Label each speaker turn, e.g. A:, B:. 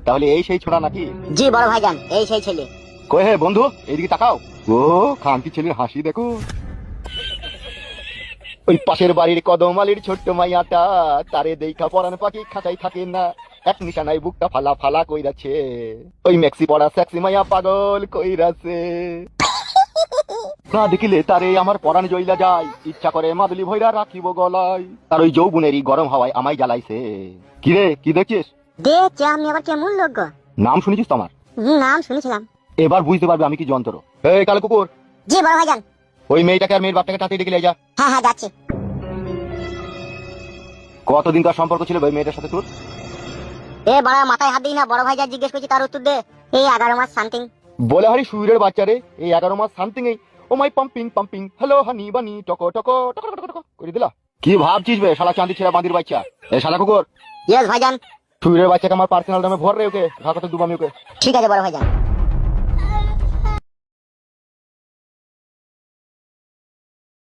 A: তাহলে এই সেই ছোড়া নাকি?
B: জি বড় ভাইজান, এই সেই ছেলে।
A: কই হে বন্ধু, এইদিকে তাকাও। ও খানকি ছেলের হাসি দেখো। ওই পাশের বাড়ির কদমালির ছোট্ট মাইয়াটা, তারে দেখা পরান পাখি খাঁচাই থাকে না, এক নিশানায় বুকটা ফালা ফালা কইরাছে। ওই মেক্সি পড়া সেক্সি মাইয়া পাগল কইরাছে। না দেখিলে তারে আমার পরাণ জইলা যায়, ইচ্ছা করে মাদুলি ভৈরা রাখিব গলায়, আর ওই যৌবনেরই গরম হাওয়ায় আমায় জ্বালাইছে। কিরে কি দেখছিস?
B: দেখছি আপনি আবার কেমন লোক গো?
A: নাম শুনেছিস তো আমার?
B: নাম শুনেছিলাম।
A: এবার বুঝতে পারবে আমি কি যন্ত্র। এই কালো কুকুর,
B: জি বড় ভাইজান।
A: ওই মেয়েটাকে আর মেয়ের বাপটাকে তাড়াতাড়ি ডেকে নিয়ে যা।
B: হ্যাঁ হ্যাঁ যাচ্ছি।
A: কতদিনকার সম্পর্ক ছিল ওই মেয়েটার সাথে তোর?
B: এ বড় মাথায় হাত দিই না, বড় ভাইজান জিজ্ঞেস করছি তার উত্তর দে। এই 11 মাস সামথিং।
A: বলে হারি সুইরের বাচ্চারে, এই 11 মাস সামথিং এই ও মাই পাম্পিং পাম্পিং হ্যালো হানি বানি টকো টকো টকো টকো টকো করে দিলা। কি ভাবছিস বে শালা চাঁদি ছেড়া বাঁধির বাচ্চা? এই শালা কুকুর,
B: ইয়েস ভাইজান।
A: সুইরের বাচ্চাকে আমার পার্সোনাল নামে ভর রে, ওকে ঘা কথা দুবামি ওকে।
B: ঠিক আছে বড় ভাইজান।